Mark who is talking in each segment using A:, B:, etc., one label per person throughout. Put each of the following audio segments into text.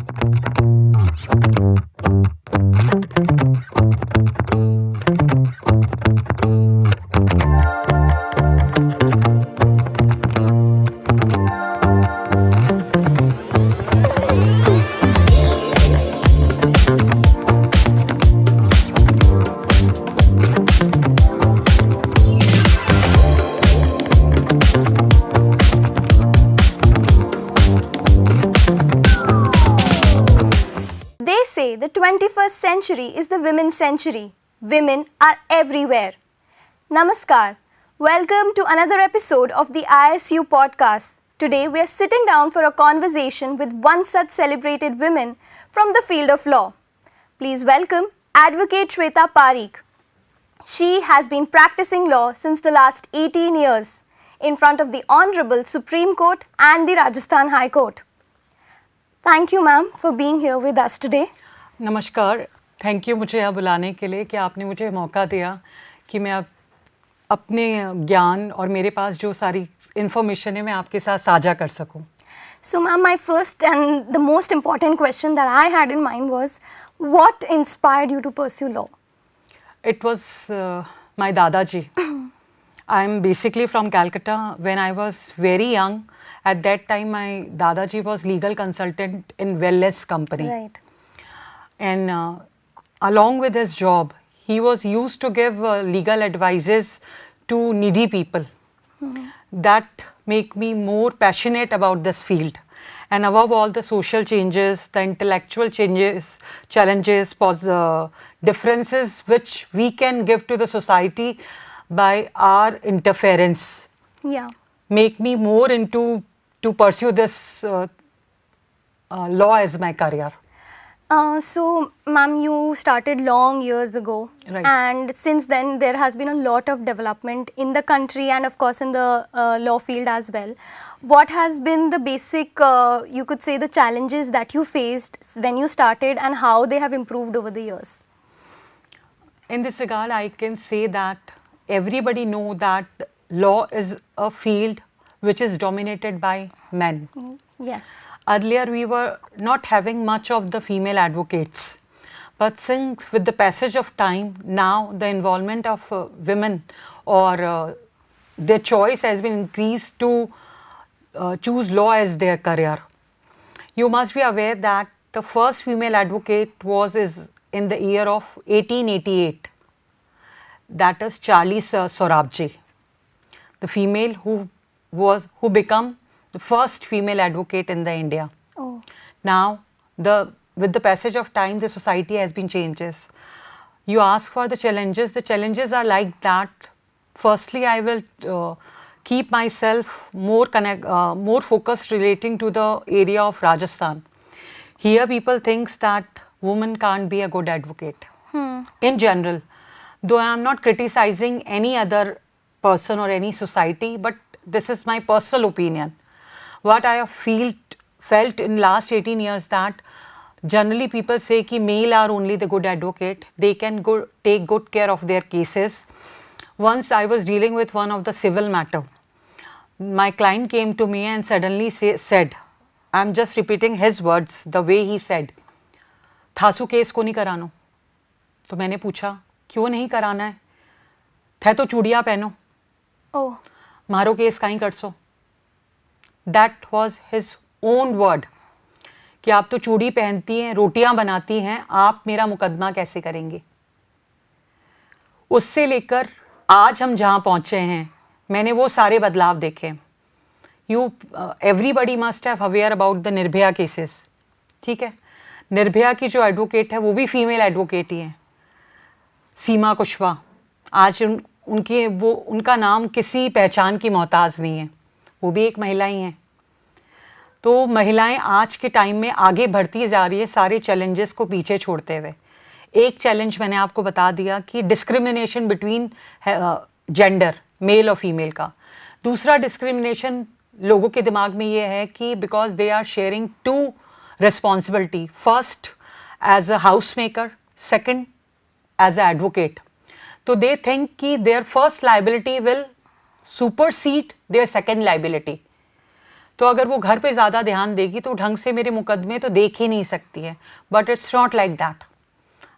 A: They say the 21st century is the women's century. Women are everywhere. Namaskar. Welcome to another episode of the ISU podcast. Today we are sitting down for a conversation with one such celebrated woman from the field of law. Please welcome Advocate Shweta Parikh. She has been practicing law since the last 18 years in front of the Honorable Supreme Court and the Rajasthan High Court. Thank you, ma'am, for being here with us today.
B: नमस्कार, thank you मुझे यहाँ बुलाने के लिए कि आपने मुझे मौका दिया कि मैं अपने ज्ञान और मेरे पास जो सारी इन्फॉर्मेशन है मैं आपके साथ साझा कर सकूं.
A: So, ma'am, my first and the most important question that I had in mind was, what inspired you to pursue law?
B: It was my Dadaji. I am basically from Calcutta. When I was very young, at that time my Dadaji was legal consultant in Wellness company.
A: Right.
B: And along with his job, he was used to give legal advices to needy people. That make me more passionate about this field. And above all, the social changes, the intellectual changes, challenges, differences which we can give to the society by our interference,
A: Yeah.
B: make me more into to pursue this law as my career.
A: So, ma'am, you started long years ago,
B: Right.
A: and since then there has been a lot of development in the country and of course in the law field as well. What has been the basic, you could say, the challenges that you faced when you started and how they have improved over the years?
B: In this regard, I can say that everybody know that law is a field which is dominated by men.
A: Yes.
B: Earlier, we were not having much of the female advocates. But since with the passage of time, now the involvement of women or their choice has been increased to choose law as their career. You must be aware that the first female advocate is in the year of 1888. That is Charlie Sorabji, the female who became the first female advocate in the India.
A: Oh.
B: Now, with the passage of time, the society has been changes. You ask for the challenges. The challenges are like that. Firstly, I will keep myself more focused relating to the area of Rajasthan. Here, people thinks that women can't be a good advocate. In general, though I am not criticizing any other person or any society, but this is my personal opinion. What I have felt in last 18 years that generally people say कि male are only the good advocate. They can take good care of their cases. Once I was dealing with one of the civil matter. My client came to me and suddenly said, I am just repeating his words, the way he said, थासु case को नहीं करानो. तो मैंने पूछा क्यों नहीं कराना है? थे तो चूड़ियाँ पहनो.
A: Oh.
B: मारो केस काहीं कर सो. That was his own word कि आप तो चूड़ी पहनती हैं, रोटियां बनाती हैं, आप मेरा मुकदमा कैसे करेंगे? उससे लेकर आज हम जहां पहुंचे हैं, मैंने वो सारे बदलाव देखे. Everybody must have aware about the Nirbhaya cases. ठीक है, निर्भया की जो एडवोकेट है वो भी फीमेल एडवोकेट ही है, सीमा कुशवाहा. आज उनका नाम किसी पहचान की मोहताज नहीं है, वो भी एक महिला ही हैं. तो महिलाएं आज के टाइम में आगे बढ़ती जा रही है सारे चैलेंजेस को पीछे छोड़ते हुए. एक चैलेंज मैंने आपको बता दिया कि डिस्क्रिमिनेशन बिटवीन जेंडर, मेल और फीमेल का. दूसरा डिस्क्रिमिनेशन लोगों के दिमाग में ये है कि because they are sharing two responsibility, first as a house maker, second as a advocate. तो दे थिंक कि their first liability will supersede their second liability. तो अगर वो घर पे ज़्यादा ध्यान देगी तो ढंग से मेरे मुकदमे तो देख ही नहीं सकती है. But it's not like that.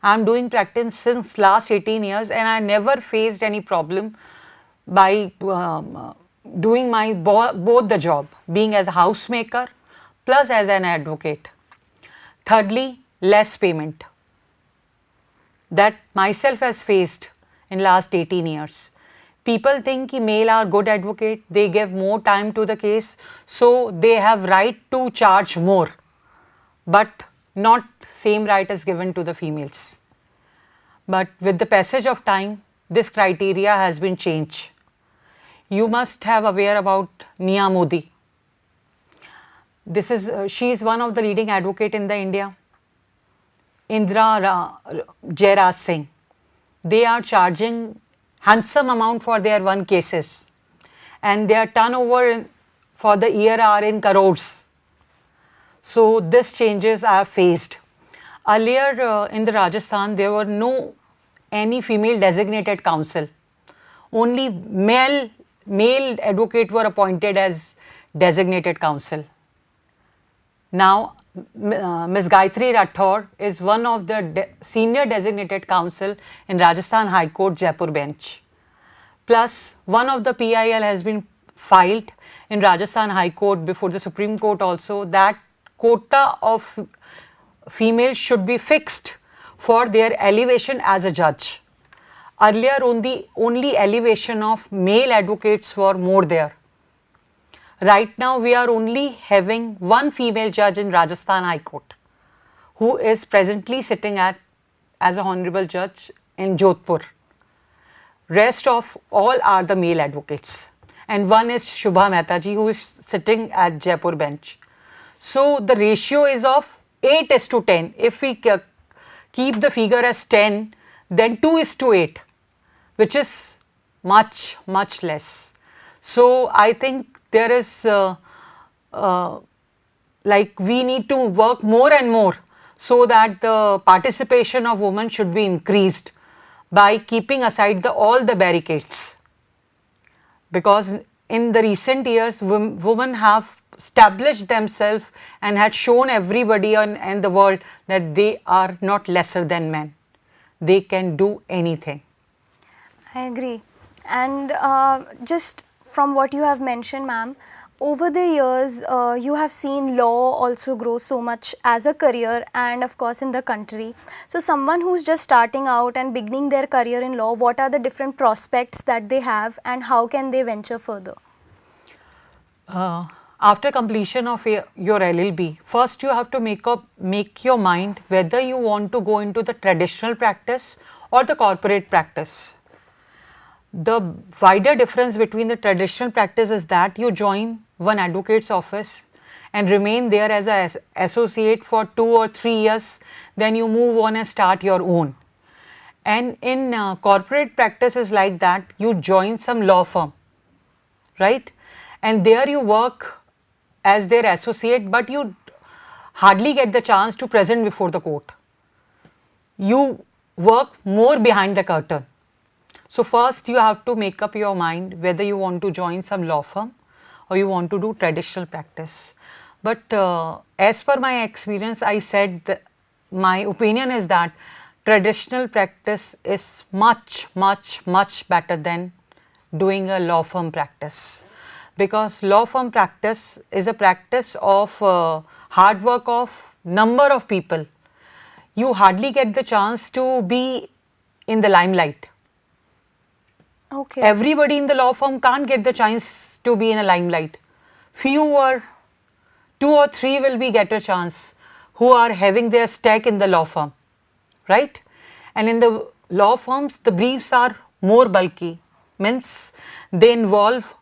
B: I am doing practice since last 18 years and I never faced any problem by doing my both the job, being as a housemaker plus as an advocate. Thirdly, less payment that myself has faced in last 18 years. People think कि male are good advocate, they give more time to the case, so they have right to charge more, but not same right is given to the females. But with the passage of time, this criteria has been changed. You must have aware about Nia Modi. This is she is one of the leading advocate in the India. Indira Jairaj Singh. They are charging handsome amount for their one cases, and their turnover for the year are in crores. So this changes I have faced. Earlier in the Rajasthan there were no any female designated counsel. Only male advocate were appointed as designated counsel. Now Ms. Gayatri Rathore is one of the senior designated counsel in Rajasthan High Court Jaipur bench. Plus one of the PIL has been filed in Rajasthan High Court before the Supreme Court also, that quota of females should be fixed for their elevation as a judge. Earlier only elevation of male advocates were more there. Right now we are only having one female judge in Rajasthan High Court, who is presently sitting as a honorable judge in Jodhpur. Rest of all are the male advocates, and one is Shubha Mehta ji, who is sitting at Jaipur bench. So the ratio is of 8:10. If we keep the figure as 10, then 2:8, which is much less. So I think there is like we need to work more and more so that the participation of women should be increased by keeping aside all the barricades, because in the recent years women have established themselves and had shown everybody and the world that they are not lesser than men. They can do anything.
A: I agree. And just from what you have mentioned, ma'am, over the years you have seen law also grow so much as a career, and of course in the country. So someone who's just starting out and beginning their career in law, what are the different prospects that they have and how can they venture further?
B: After completion of your LLB, first you have to make your mind whether you want to go into the traditional practice or the corporate practice. The wider difference between the traditional practice is that you join one advocate's office and remain there as an associate for 2 or 3 years, then you move on and start your own. And in corporate practice is like that, you join some law firm, right? And there you work as their associate, but you hardly get the chance to present before the court. You work more behind the curtain. So first you have to make up your mind whether you want to join some law firm or you want to do traditional practice. But as per my experience, I said that my opinion is that traditional practice is much better than doing a law firm practice, because law firm practice is a practice of hard work of number of people. You hardly get the chance to be in the limelight.
A: Okay.
B: Everybody in the law firm can't get the chance to be in a limelight. Few or 2 or 3 will get a chance who are having their stake in the law firm, right? And in the law firms, the briefs are more bulky, means they involve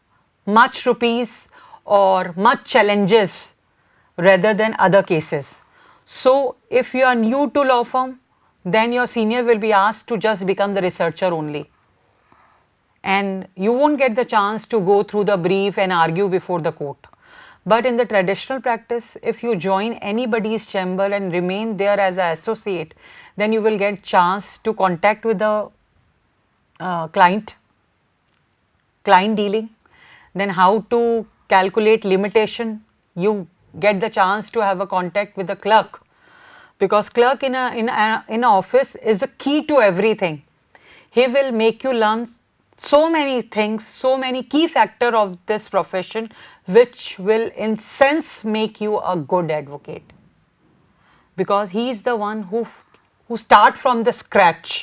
B: much rupees or much challenges rather than other cases. So if you are new to law firm, then your senior will be asked to just become the researcher only, and you won't get the chance to go through the brief and argue before the court. But in the traditional practice, if you join anybody's chamber and remain there as an associate, then you will get chance to contact with the client dealing, then how to calculate limitation you get the chance to have a contact with the clerk, because clerk in a office is the key to everything. He will make you learn so many things, so many key factor of this profession, which will in sense make you a good advocate, because he is the one who start from the scratch,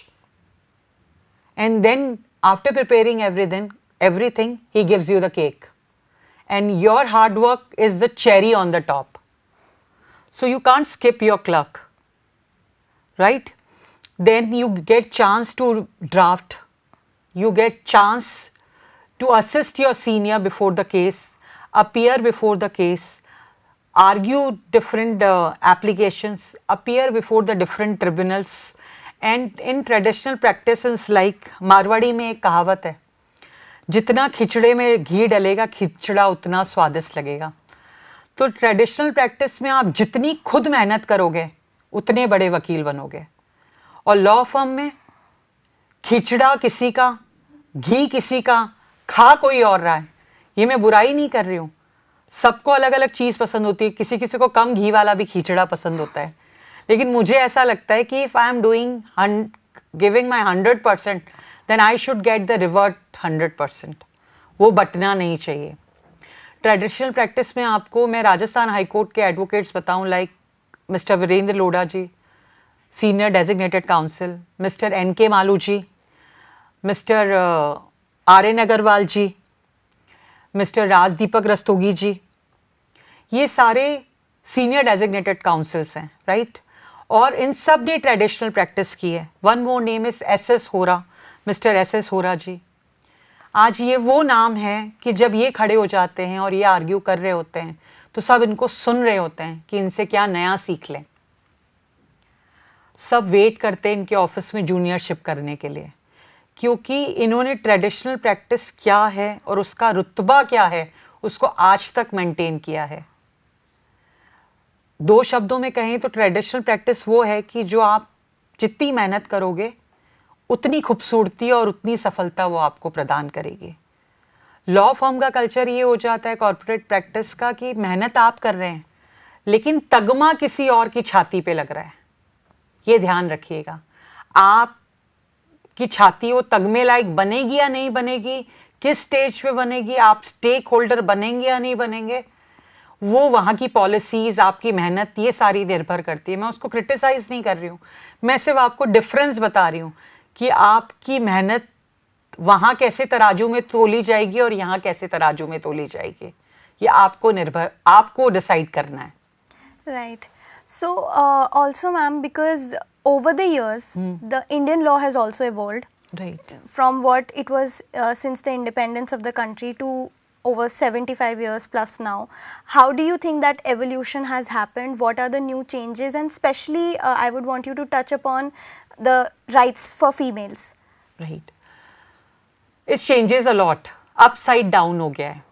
B: and then after preparing everything he gives you the cake, and your hard work is the cherry on the top. So you can't skip your clerk, right? Then you get chance to draft, you get chance to assist your senior before the case, appear before the case, argue different applications, appear before the different tribunals. And in traditional practices like Marwari में एक कहावत है, जितना खिचड़े में घी डलेगा खिचड़ा उतना स्वादिष्ट लगेगा. तो ट्रेडिशनल प्रैक्टिस में आप जितनी खुद मेहनत करोगे उतने बड़े वकील बनोगे. और लॉ फर्म में खिचड़ा किसी का, घी किसी का, खा कोई और रहा है. ये मैं बुराई नहीं कर रही हूँ, सबको अलग अलग चीज़ पसंद होती है. किसी किसी को कम घी वाला भी खिचड़ा पसंद होता है, लेकिन मुझे ऐसा लगता है कि if I am doing giving my 100%, then I should get the revert 100%. वो बटना नहीं चाहिए. ट्रेडिशनल प्रैक्टिस में आपको मैं राजस्थान हाई कोर्ट के एडवोकेट्स बताऊं, like mister Virendra Lodha ji, senior designated counsel, mister NK Malu ji, mister RN Agarwal ji, mister Rajdeepak Rastogi ji, ये सारे सीनियर डेजिग्नेटेड काउंसिल्स हैं, राइट? और इन सब ने ट्रेडिशनल प्रैक्टिस की है. One more name is SS Hora, mister SS Hora जी. आज ये वो नाम है कि जब ये खड़े हो जाते हैं और ये आर्ग्यू कर रहे होते हैं तो सब इनको सुन रहे होते हैं कि इनसे क्या नया सीख लें. सब वेट करते हैं इनके ऑफिस में जूनियरशिप करने के लिए, क्योंकि इन्होंने ट्रेडिशनल प्रैक्टिस क्या है और उसका रुतबा क्या है उसको आज तक मेंटेन किया है. दो शब्दों में कहें तो ट्रेडिशनल प्रैक्टिस वो है कि जो आप जितनी मेहनत करोगे उतनी खूबसूरती और उतनी सफलता वो आपको प्रदान करेगी. लॉ फर्म का कल्चर ये हो जाता है कॉर्पोरेट प्रैक्टिस का कि मेहनत आप कर रहे हैं लेकिन तगमा किसी और की छाती पे लग रहा है. ये ध्यान रखिएगा, आप की छाती वो तगमे लायक बनेगी या नहीं बनेगी, किस स्टेज पे बनेगी, आप स्टेक होल्डर बनेंगे या नहीं बनेंगे, वो वहाँ की पॉलिसीज, आपकी मेहनत, ये सारी निर्भर करती है. मैं उसको क्रिटिसाइज नहीं कर रही हूँ, मैं सिर्फ आपको डिफरेंस बता रही हूँ कि आपकी मेहनत वहाँ कैसे तराजू में तोली जाएगी और यहाँ कैसे तराजू में तोली जाएगी, ये आपको डिसाइड करना है.
A: Right. So also ma'am, because over the years the Indian law has also evolved.
B: Right.
A: From what it was since the independence of the country to over 75 years plus now. How do you think that evolution has happened? What are the new changes? And especially I would want you to touch upon the rights for females.
B: Right. It changes a lot. Upside down हो गया है.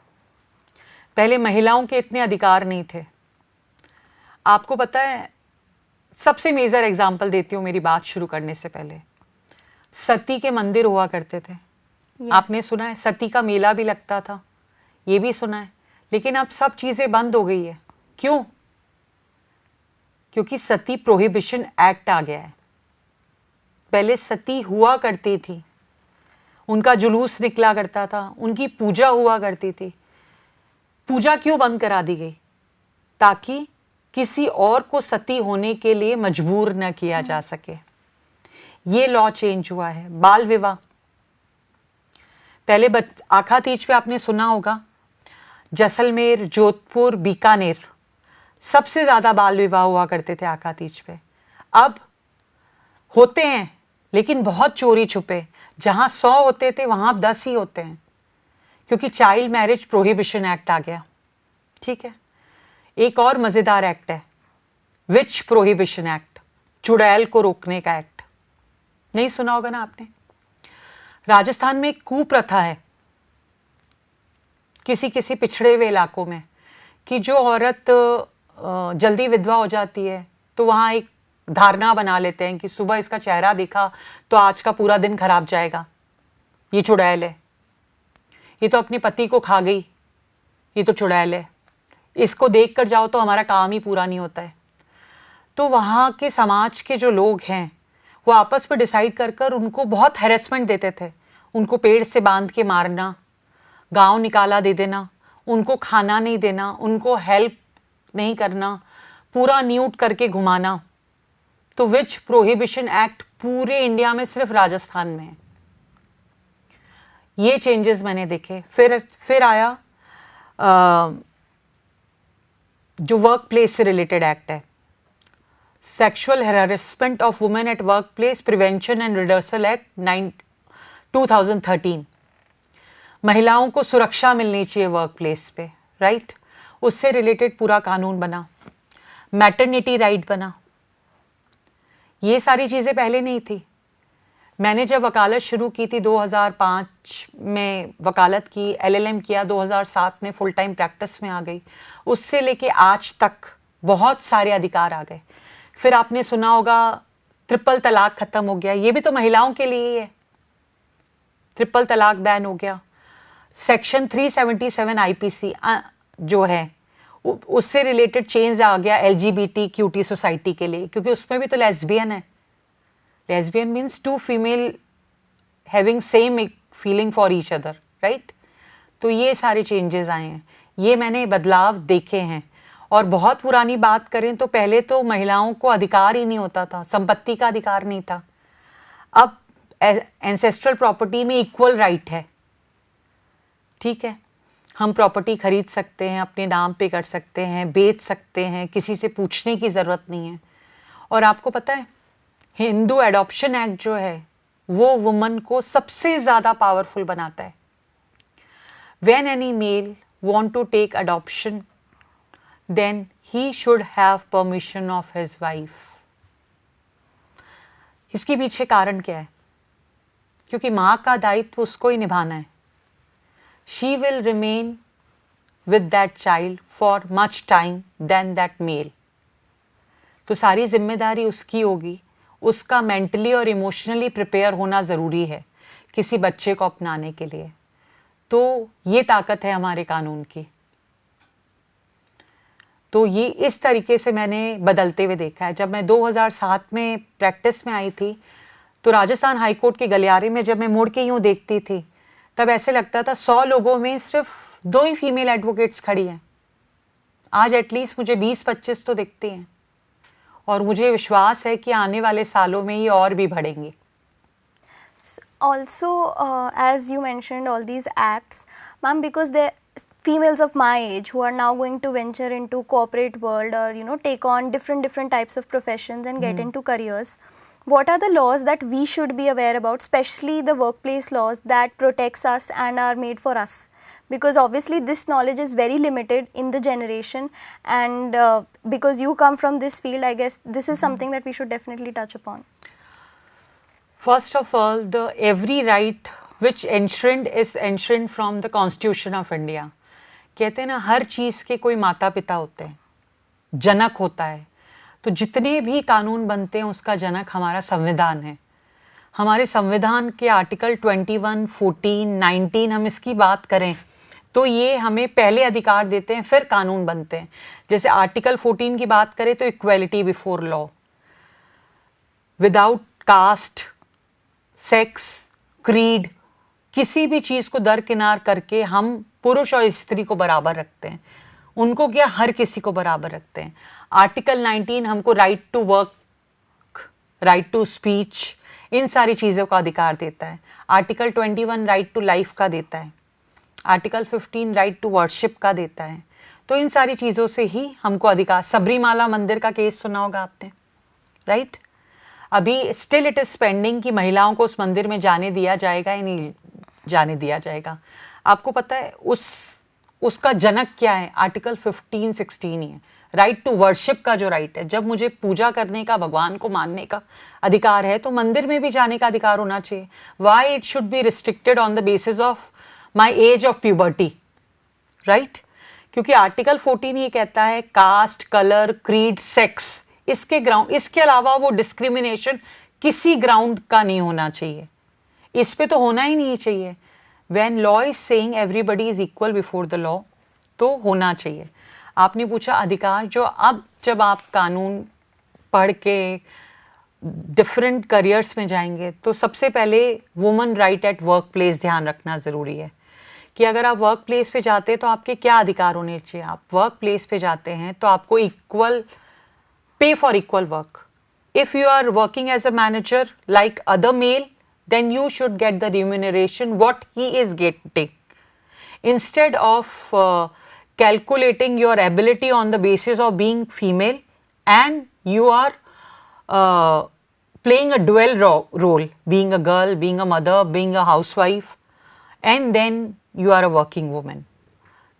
B: पहले महिलाओं के इतने अधिकार नहीं थे. आपको पता है, सबसे मेजर एग्जाम्पल देती हूँ मेरी बात शुरू करने से पहले. सती के मंदिर हुआ करते थे.
A: Yes.
B: आपने सुना है सती का मेला भी लगता था, ये भी सुना है. लेकिन अब सब चीजें बंद हो गई है. क्यों? क्योंकि सती प्रोहिबिशन एक्ट आ गया है. पहले सती हुआ करती थी, उनका जुलूस निकला करता था, उनकी पूजा हुआ करती थी. पूजा क्यों बंद करा दी गई? ताकि किसी और को सती होने के लिए मजबूर न किया जा सके. ये लॉ चेंज हुआ है. बाल विवाह, पहले आखा तीज पे आपने सुना होगा, जैसलमेर, जोधपुर, बीकानेर सबसे ज्यादा बाल विवाह हुआ करते थे आखा तीज पे. अब होते हैं लेकिन बहुत चोरी छुपे. जहां 100 होते थे वहां 10 ही होते हैं, क्योंकि चाइल्ड मैरिज प्रोहिबिशन एक्ट आ गया. ठीक है. एक और मजेदार एक्ट है, विच प्रोहिबिशन एक्ट, चुड़ैल को रोकने का एक्ट. नहीं सुना होगा ना आपने. राजस्थान में एक कुप्रथा है किसी किसी पिछड़े हुए इलाकों में कि जो औरत जल्दी विधवा हो जाती है तो वहां एक धारणा बना लेते हैं कि सुबह इसका चेहरा दिखा तो आज का पूरा दिन खराब जाएगा, ये चुड़ैल है, ये तो अपने पति को खा गई, ये तो चुड़ैल है. इसको देख कर जाओ तो हमारा काम ही पूरा नहीं होता है। तो वहाँ के समाज के जो लोग हैं वो आपस में डिसाइड कर कर उनको बहुत हैरेसमेंट देते थे, उनको पेड़ से बांध के मारना, गांव निकाला दे देना, उनको खाना नहीं देना, उनको हेल्प नहीं करना, पूरा न्यूट करके घुमाना। तो विच प्रोहिबिशन एक्ट पूरे इंडिया में सिर्फ राजस्थान में है। ये चेंजेस मैंने देखे। फिर आया जो वर्क प्लेस से रिलेटेड एक्ट है, sexual harassment of women at work place prevention and redressal act 2013। महिलाओं को सुरक्षा मिलनी चाहिए वर्क प्लेस पे, राइट? उससे रिलेटेड पूरा कानून बना। मैटरनिटी राइट बना। ये सारी चीज़ें पहले नहीं थी। मैंने जब वकालत शुरू की थी 2005 में वकालत की, LLM किया 2007 में, फुल टाइम प्रैक्टिस में आ गई। उससे लेके आज तक बहुत सारे अधिकार आ गए। फिर आपने सुना होगा ट्रिपल तलाक खत्म हो गया, ये भी तो महिलाओं के लिए ही है। ट्रिपल तलाक बैन हो गया। सेक्शन 377 IPC जो है उससे रिलेटेड चेंज आ गया LGBTQT सोसाइटी के लिए, क्योंकि उसमें भी तो लेस्बियन है। Lesbian means two female having same feeling for each other, right? तो ये सारे चेंजेस आए हैं, ये मैंने बदलाव देखे हैं। और बहुत पुरानी बात करें तो पहले तो महिलाओं को अधिकार ही नहीं होता था, संपत्ति का अधिकार नहीं था। अब एंसेस्ट्रल प्रॉपर्टी में इक्वल राइट है, ठीक है? हम प्रॉपर्टी खरीद सकते हैं, अपने नाम पे कर सकते हैं, बेच सकते हैं, किसी से पूछने की ज़रूरत नहीं है। और आपको पता है हिंदू एडॉप्शन एक्ट जो है वो वुमन को सबसे ज़्यादा पावरफुल बनाता है। When any male want to take adoption then he should have permission of his wife. इसके पीछे कारण क्या है? क्योंकि माँ का दायित्व उसको ही निभाना है। She will remain with that child for much time than that male. तो सारी जिम्मेदारी उसकी होगी। उसका मेंटली और इमोशनली प्रिपेयर होना ज़रूरी है किसी बच्चे को अपनाने के लिए। तो ये ताकत है हमारे कानून की। तो ये इस तरीके से मैंने बदलते हुए देखा है। जब मैं 2007 में प्रैक्टिस में आई थी तो राजस्थान हाई कोर्ट के गलियारे में जब मैं मुड़ के यूँ देखती थी तब ऐसे लगता था 100 लोगों में सिर्फ 2 ही फीमेल एडवोकेट्स खड़ी हैं। आज एटलीस्ट मुझे 20-25 तो दिखती हैं और मुझे विश्वास है कि आने वाले सालों में ये और भी बढ़ेंगी।
A: Also, as you mentioned all these acts, ma'am, because the females of my age who are now going to venture into corporate world or take on different types of professions and get into careers, what are the laws that we should be aware about, especially the workplace laws that protects us and are made for us? Because obviously this knowledge is very limited in the generation, and because you come from this field, I guess this is something that we should definitely touch upon.
B: First of all, the every right which enshrined is enshrined from the Constitution of India. कहते हैं ना, हर चीज़ के कोई माता पिता होते हैं, जनक होता है। तो जितने भी कानून बनते हैं उसका जनक हमारा संविधान है। हमारे संविधान के आर्टिकल 21, 14, 19 हम इसकी बात करें तो ये हमें पहले अधिकार देते हैं, फिर कानून बनते हैं। जैसे आर्टिकल 14 की बात करें तो equality before law, without caste, sex, creed, किसी भी चीज़ को दरकिनार करके हम पुरुष और स्त्री को बराबर रखते हैं। उनको क्या, हर किसी को बराबर रखते हैं। आर्टिकल 19 हमको right to work, right to speech, इन सारी चीज़ों का अधिकार देता है। आर्टिकल 21 राइट टू लाइफ का देता है। आर्टिकल 15 राइट टू वर्शिप का देता है। तो इन सारी चीज़ों से ही हमको अधिकार। सबरीमाला मंदिर का केस सुना होगा आपने, राइट? अभी स्टिल इट इज़ पेंडिंग कि महिलाओं को उस मंदिर में जाने दिया जाएगा या नहीं जाने दिया जाएगा। आपको पता है उसका जनक क्या है? आर्टिकल 15, 16 ही है। राइट टू वर्शिप का जो राइट है, जब मुझे पूजा करने का, भगवान को मानने का अधिकार है तो मंदिर में भी जाने का अधिकार होना चाहिए। Why it should be restricted on the basis of my age of puberty, right? क्योंकि आर्टिकल 14 ये कहता है कास्ट, कलर, क्रीड, सेक्स, इसके अलावा वो डिस्क्रिमिनेशन किसी ग्राउंड का नहीं होना चाहिए। इस पे तो होना ही नहीं चाहिए। When law is saying everybody is equal before the law, तो होना चाहिए। आपने पूछा अधिकार, जो अब जब आप कानून पढ़ के डिफरेंट करियर्स में जाएंगे तो सबसे पहले woman right at work place ध्यान रखना ज़रूरी है कि अगर आप वर्क प्लेस पे जाते हैं तो आपके क्या अधिकार होने चाहिए। आप वर्क प्लेस पे जाते हैं तो आपको equal pay for equal work. If you are working as a manager like other male, then you should get the remuneration what he is getting, instead of calculating your ability on the basis of being female, and you are playing a dual role, being a girl, being a mother, being a housewife, and then you are a working woman.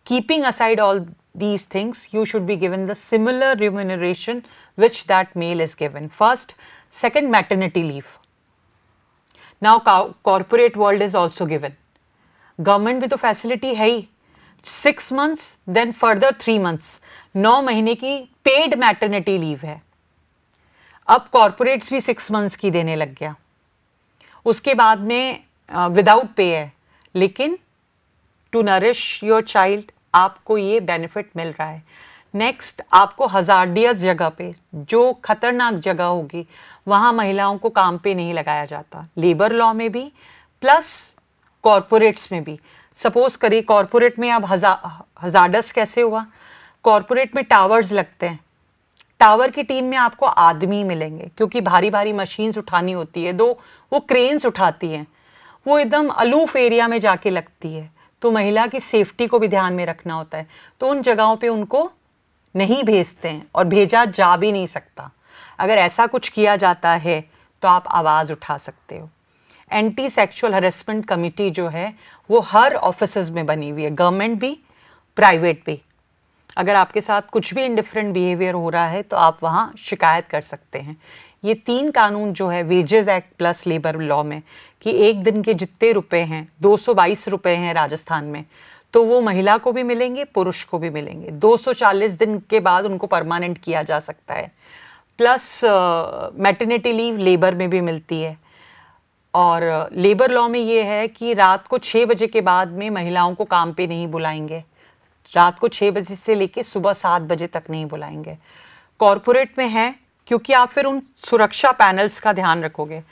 B: Keeping aside all these things, you should be given the similar remuneration which that male is given. First, second, maternity leave. Now corporate world is also given. Government में तो facility है ही, 6 months then further 3 months, 9 महीने की paid maternity leave है। अब corporates भी 6 months की देने लग गया। उसके बाद में विदाउट पे है, लेकिन टू नरिश योर चाइल्ड आपको ये बेनिफिट मिल रहा है। नेक्स्ट, आपको हजार्डियस जगह पे, जो खतरनाक जगह होगी, वहाँ महिलाओं को काम पे नहीं लगाया जाता, लेबर लॉ में भी प्लस कॉरपोरेट्स में भी। सपोज करिए कॉरपोरेट में अब हजार्डस कैसे हुआ, कॉरपोरेट में टावर्स लगते हैं, टावर की टीम में आपको आदमी मिलेंगे क्योंकि भारी भारी मशीन्स उठानी होती है, वो क्रेन्स उठाती हैं, वो एकदम अलूफ एरिया में जाके लगती है, तो महिला की सेफ्टी को भी ध्यान में रखना होता है, तो उन जगहों पे उनको नहीं भेजते हैं और भेजा जा भी नहीं सकता। अगर ऐसा कुछ किया जाता है तो आप आवाज़ उठा सकते हो। एंटी सेक्सुअल हरेसमेंट कमिटी जो है वो हर ऑफिसेज में बनी हुई है, गवर्नमेंट भी प्राइवेट भी। अगर आपके साथ कुछ भी इनडिफरेंट बिहेवियर हो रहा है तो आप वहाँ शिकायत कर सकते हैं। ये 3 कानून जो है wages act plus labour law में, कि एक दिन के जितने रुपए हैं, 222 रुपए हैं राजस्थान में, तो वो महिला को भी मिलेंगे, पुरुष को भी मिलेंगे। 240 दिन के बाद उनको परमानेंट किया जा सकता है। प्लस मैटरनिटी लीव लेबर में भी मिलती है। और लेबर लॉ में ये है कि रात को 6 बजे के बाद में महिलाओं को काम पे नहीं बुलाएंगे, रात को 6 बजे से लेके सुबह 7 बजे तक नहीं बुलाएंगे। कॉरपोरेट में है क्योंकि आप फिर उन सुरक्षा पैनल्स का ध्यान रखोगे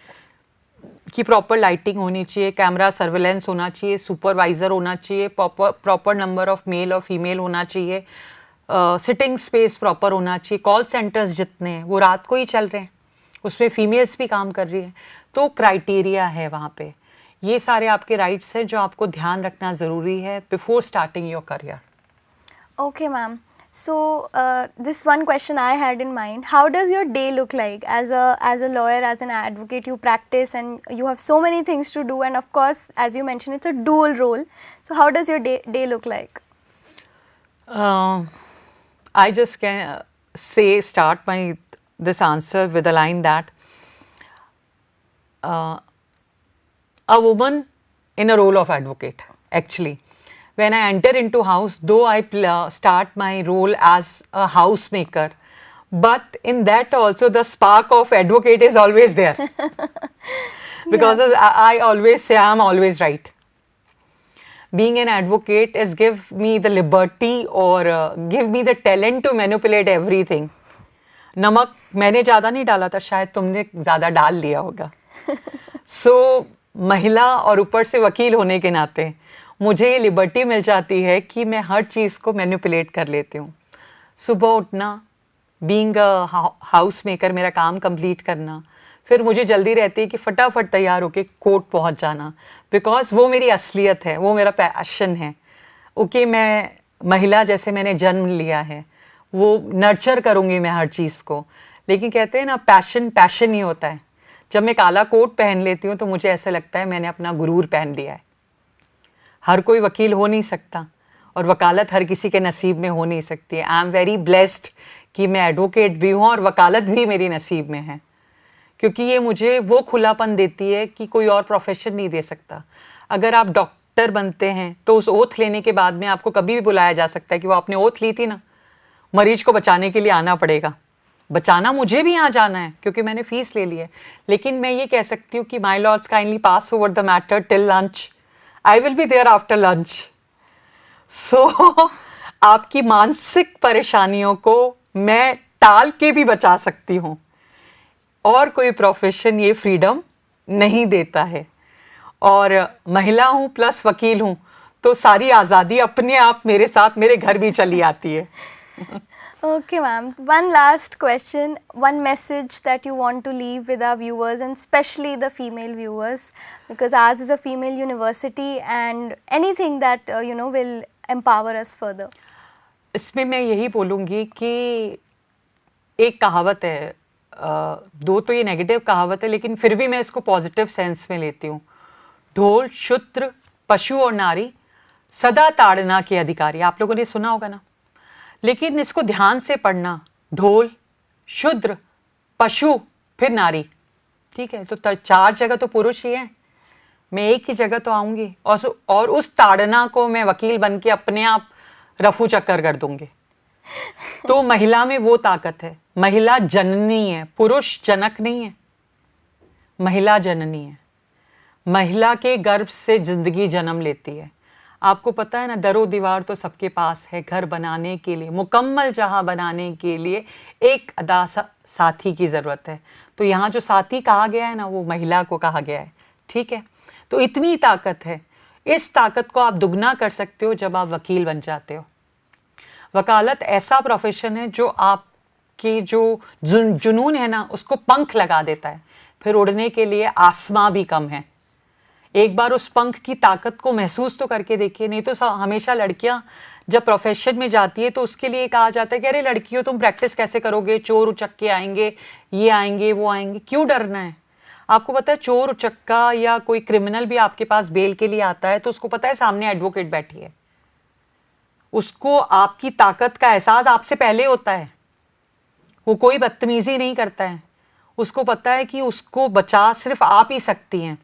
B: कि प्रॉपर लाइटिंग होनी चाहिए, कैमरा सर्वेलेंस होना चाहिए, सुपरवाइजर होना चाहिए, प्रॉपर नंबर ऑफ मेल और फीमेल होना चाहिए, सिटिंग स्पेस प्रॉपर होना चाहिए। कॉल सेंटर्स जितने हैं वो रात को ही चल रहे हैं, उसमें फीमेल्स भी काम कर रही हैं, तो क्राइटेरिया है वहाँ पे। ये सारे आपके राइट्स हैं जो आपको ध्यान रखना ज़रूरी है before starting your career.
A: Okay, ma'am. So this one question I had in mind: how does your day look like as a lawyer, as an advocate? You practice and you have so many things to do, and of course, as you mentioned, it's a dual role. So how does your day look like?
B: I just can start this answer with a line that a woman in a role of advocate, actually. When I enter into house, though I start my role as a housemaker, but in that also the spark of advocate is always there. Because I always say I'm always right. Being an advocate is give me the liberty or give me the talent to manipulate everything. नमक मैंने ज़्यादा नहीं डाला था, शायद तुमने ज़्यादा डाल लिया होगा। So महिला और ऊपर से वकील होने के नाते मुझे ये लिबर्टी मिल जाती है कि मैं हर चीज़ को मैनिपुलेट कर लेती हूँ। सुबह उठना, बीइंग अ हाउस मेकर, मेरा काम कंप्लीट करना, फिर मुझे जल्दी रहती है कि फटाफट तैयार होके कोर्ट पहुँच जाना, बिकॉज वो मेरी असलियत है, वो मेरा पैशन है। ओके, मैं महिला जैसे मैंने जन्म लिया है, वो नर्चर करूँगी मैं हर चीज़ को, लेकिन कहते हैं ना पैशन ही होता है। जब मैं काला कोट पहन लेती हूँ तो मुझे ऐसा लगता है मैंने अपना गुरूर पहन लिया है। हर कोई वकील हो नहीं सकता और वकालत हर किसी के नसीब में हो नहीं सकती है। आई एम वेरी ब्लेस्ड कि मैं एडवोकेट भी हूँ और वकालत भी मेरी नसीब में है, क्योंकि ये मुझे वो खुलापन देती है कि कोई और प्रोफेशन नहीं दे सकता। अगर आप डॉक्टर बनते हैं तो उस ओथ लेने के बाद में आपको कभी भी बुलाया जा सकता है कि वो आपने ओथ ली थी ना, मरीज को बचाने के लिए आना पड़ेगा। बचाना मुझे भी यहाँ जाना है क्योंकि मैंने फीस ले ली है, लेकिन मैं ये कह सकती हूँ कि my Lord's kindly pass over the matter till lunch, I will be there after lunch. So आपकी मानसिक परेशानियों को मैं टाल के भी बचा सकती हूँ, और कोई प्रोफेशन ये फ्रीडम नहीं देता है। और महिला हूँ प्लस वकील हूँ, तो सारी आज़ादी अपने आप मेरे साथ मेरे घर भी चली आती है।
A: Okay, ma'am. One last question, one message that you want to leave with our viewers, and especially the female viewers, because ours is a female university, and anything that will empower us further.
B: इसमें मैं यही बोलूँगी कि एक कहावत है, दो तो ये नेगेटिव कहावत है, लेकिन फिर भी मैं इसको पॉजिटिव सेंस में लेती हूँ। ढोल, शूद्र, पशु और नारी सदा ताड़ना के अधिकारी। आप लोगों ने सुना होगा ना, लेकिन इसको ध्यान से पढ़ना। ढोल, शूद्र, पशु, फिर नारी। ठीक है, तो 4 जगह तो पुरुष ही हैं, मैं एक ही जगह तो आऊंगी, और उस ताड़ना को मैं वकील बन के अपने आप रफू चक्कर कर दूंगी। तो महिला में वो ताकत है। महिला जननी है, पुरुष जनक नहीं है, महिला जननी है। महिला के गर्भ से जिंदगी जन्म लेती है। आपको पता है ना, दरो दीवार तो सबके पास है, घर बनाने के लिए, मुकम्मल जहां बनाने के लिए एक अदा साथी की ज़रूरत है। तो यहाँ जो साथी कहा गया है ना, वो महिला को कहा गया है। ठीक है, तो इतनी ताकत है। इस ताकत को आप दुगना कर सकते हो जब आप वकील बन जाते हो। वकालत ऐसा प्रोफेशन है जो आपकी जो जुनून है ना, उसको पंख लगा देता है। फिर उड़ने के लिए आसमां भी कम है। एक बार उस पंख की ताकत को महसूस तो करके देखिए। नहीं तो हमेशा लड़कियां जब प्रोफेशन में जाती है तो उसके लिए कहा जाता है कि अरे लड़कियों, तुम प्रैक्टिस कैसे करोगे, चोर उचक्के आएंगे, ये आएंगे, वो आएंगे। क्यों डरना है? आपको पता है, चोर उचक्का या कोई क्रिमिनल भी आपके पास बेल के लिए आता है तो उसको पता है सामने एडवोकेट बैठी है। उसको आपकी ताकत का एहसास आपसे पहले होता है। वो कोई बदतमीजी नहीं करता है, उसको पता है कि उसको बचा सिर्फ आप ही सकती हैं।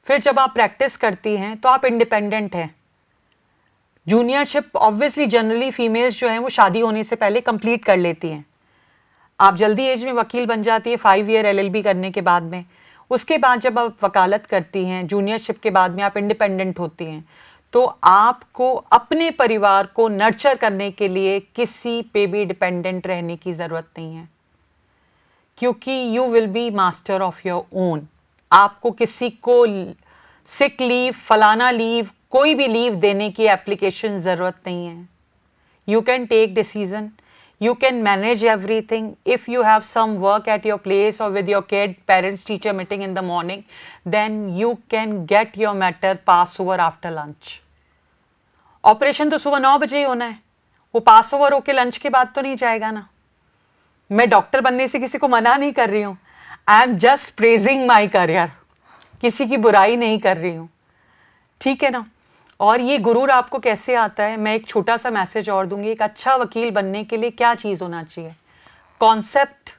B: फिर जब आप प्रैक्टिस करती हैं तो आप इंडिपेंडेंट हैं। जूनियरशिप ऑब्वियसली जनरली फीमेल्स जो हैं वो शादी होने से पहले कंप्लीट कर लेती हैं। आप जल्दी एज में वकील बन जाती है 5 ईयर LLB करने के बाद में। उसके बाद जब आप वकालत करती हैं, जूनियरशिप के बाद में आप इंडिपेंडेंट होती हैं, तो आपको अपने परिवार को नर्चर करने के लिए किसी पे भी डिपेंडेंट रहने की ज़रूरत नहीं है, क्योंकि you will be master of your own. आपको किसी को सिक लीव, फलाना लीव, कोई भी लीव देने की एप्लीकेशन ज़रूरत नहीं है। You can take decision, you can manage everything. If you have some work at your place or with your kid, parents teacher meeting in the morning, then you can get your matter pass over after lunch. Operation तो सुबह 9 बजे ही होना है, वो पास over होके lunch के बाद तो नहीं जाएगा ना। मैं डॉक्टर बनने से किसी को मना नहीं कर रही हूँ, I am just praising my career, किसी की बुराई नहीं कर रही हूँ। ठीक है ना। और ये गुरूर आपको कैसे आता है, मैं एक छोटा सा मैसेज और दूंगी। एक अच्छा वकील बनने के लिए क्या चीज होना चाहिए? Concept,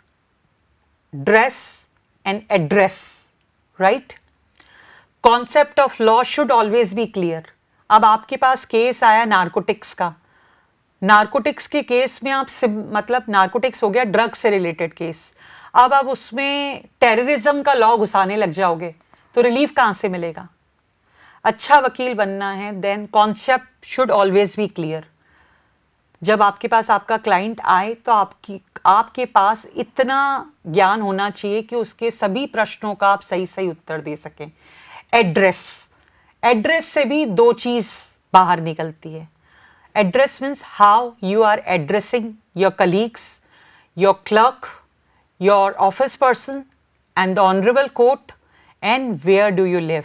B: dress and address, right? Concept of law should always be clear. अब आपके पास केस आया नारकोटिक्स का, नारकोटिक्स के केस में आप मतलब नारकोटिक्स हो गया ड्रग से रिलेटेड केस, अब आप उसमें टेररिज्म का लॉ घुसाने लग जाओगे तो रिलीफ कहां से मिलेगा? अच्छा वकील बनना है, then concept should always be clear. जब आपके पास आपका क्लाइंट आए तो आपके पास इतना ज्ञान होना चाहिए कि उसके सभी प्रश्नों का आप सही सही उत्तर दे सकें। एड्रेस, एड्रेस से भी 2 चीज बाहर निकलती है। Address means how you are addressing your colleagues, your clerk, your office person and the honourable court, and where do you live.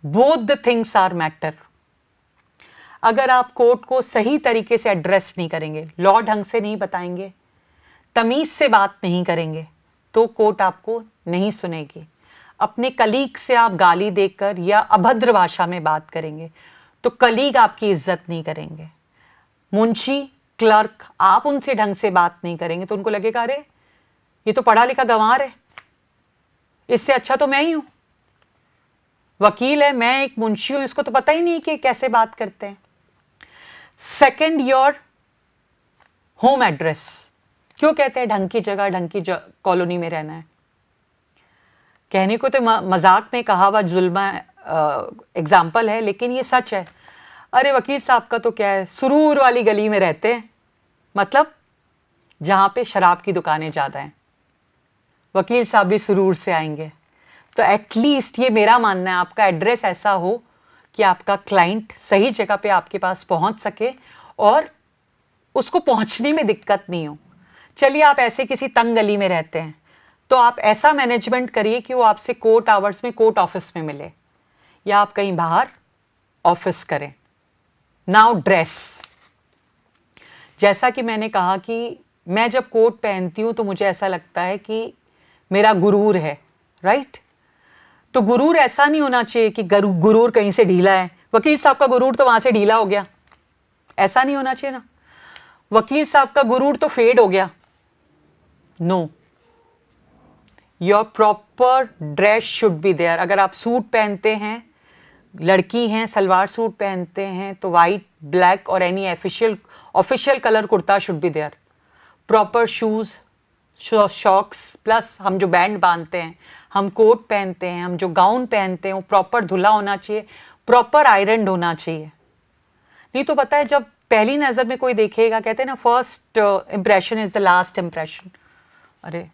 B: Both the things are matter. अगर आप कोर्ट को सही तरीके से एड्रेस नहीं करेंगे, लॉ ढंग से नहीं बताएंगे, तमीज से बात नहीं करेंगे, तो कोर्ट आपको नहीं सुनेगी। अपने कलीग से आप गाली देकर या अभद्र भाषा में बात करेंगे तो कलीग आपकी इज्जत नहीं करेंगे। मुंशी, क्लर्क, आप उनसे ढंग से बात नहीं करेंगे तो उनको लगेगा अरे ये तो पढ़ा लिखा गंवार है, इससे अच्छा तो मैं ही हूं। वकील है, मैं एक मुंशी हूं, इसको तो पता ही नहीं कि कैसे बात करते हैं। Second, your home address. क्यों कहते हैं ढंग की जगह, ढंग की कॉलोनी में रहना है? कहने को तो मजाक में कहा हुआ जुल्मा एग्जाम्पल है, लेकिन ये सच है। अरे वकील साहब का तो क्या है, सुरूर वाली गली में रहते हैं, मतलब जहाँ पे शराब की दुकानें ज़्यादा हैं, वकील साहब भी सुरूर से आएंगे। तो एटलीस्ट ये मेरा मानना है, आपका एड्रेस ऐसा हो कि आपका क्लाइंट सही जगह पे आपके पास पहुंच सके और उसको पहुंचने में दिक्कत नहीं हो। चलिए आप ऐसे किसी तंग गली में रहते हैं, तो आप ऐसा मैनेजमेंट करिए कि वो आपसे कोर्ट आवर्स में कोर्ट ऑफिस में मिले, या आप कहीं बाहर ऑफिस करें। नाउ ड्रेस, जैसा कि मैंने कहा कि मैं जब कोट पहनती हूँ तो मुझे ऐसा लगता है कि मेरा गुरूर है, राइट? तो गुरूर ऐसा नहीं होना चाहिए कि गुरूर कहीं से ढीला है, वकील साहब का गुरूर तो वहां से ढीला हो गया, ऐसा नहीं होना चाहिए ना। वकील साहब का गुरूर तो फेड हो गया, no, your proper dress should be there. अगर आप सूट पहनते हैं, लड़की हैं, सलवार सूट पहनते हैं, तो वाइट, ब्लैक और any official colour kurta should be there. Proper shoes, socks, plus हम जो बैंड बांधते हैं, हम कोट पहनते हैं, हम जो गाउन पहनते हैं, वो प्रॉपर धुला होना चाहिए, प्रॉपर आयरन होना चाहिए। नहीं तो पता है, जब पहली नज़र में कोई देखेगा, कहते हैं ना first impression is the last impression. अरे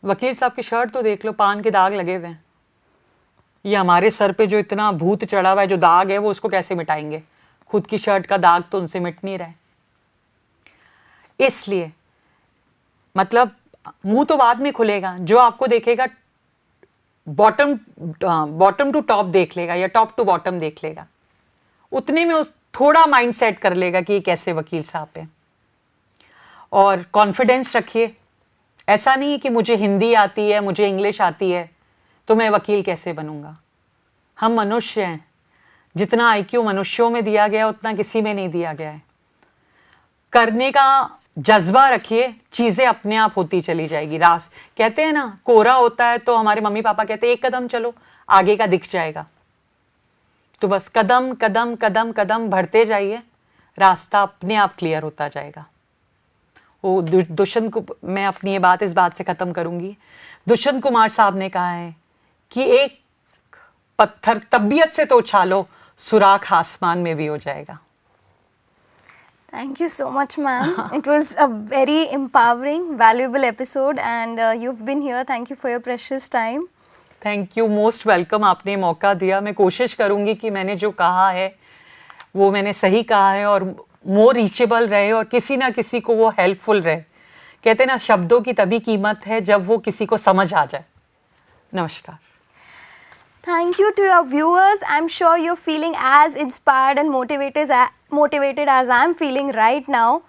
B: वकील साहब की शर्ट तो देख लो, पान के दाग लगे हुए हैं। ये हमारे सर पे जो इतना भूत चढ़ा हुआ है, जो दाग है, वो उसको कैसे मिटाएंगे? खुद की शर्ट का दाग तो उनसे मिट नहीं रहा है। इसलिए मतलब मुंह तो बाद में खुलेगा, जो आपको देखेगा बॉटम टू टॉप देख लेगा या टॉप टू बॉटम देख लेगा, उतने में उस थोड़ा माइंड सेट कर लेगा कि ये कैसे वकील साहब है। और कॉन्फिडेंस रखिए, ऐसा नहीं है कि मुझे हिंदी आती है, मुझे इंग्लिश आती है तो मैं वकील कैसे बनूंगा। हम मनुष्य हैं, जितना आईक्यू मनुष्यों में दिया गया उतना किसी में नहीं दिया गया है। करने का जज्बा रखिए, चीजें अपने आप होती चली जाएगी। कहते हैं ना, कोहरा होता है तो हमारे मम्मी पापा कहते हैं एक कदम चलो, आगे का दिख जाएगा। तो बस कदम कदम कदम कदम बढ़ते जाइए, रास्ता अपने आप क्लियर होता जाएगा। वो दुष्यंत को मैं अपनी ये बात इस बात से खत्म करूंगी। दुष्यंत कुमार साहब ने कहा है कि एक पत्थर तबीयत से तो उछालो, सुराख आसमान में भी हो जाएगा।
A: Thank you so much, ma'am. It was a very empowering, valuable episode, and you've been here. Thank you for your precious time.
B: Thank you, most welcome. आपने मौका दिया। मैं कोशिश करूंगी कि मैंने जो कहा है वो मैंने सही कहा है और मोर रीचेबल रहे और किसी ना किसी को वो हेल्पफुल रहे। कहते हैं ना, शब्दों की तभी कीमत है जब वो किसी को समझ आ जाए। नमस्कार।
A: Thank you to your viewers. I'm sure you're feeling as inspired and motivated as I'm feeling right now.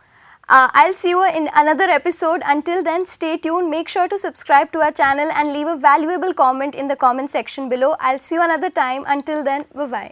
A: I'll see you in another episode. Until then, stay tuned. Make sure to subscribe to our channel and leave a valuable comment in the comment section below. I'll see you another time. Until then, bye-bye.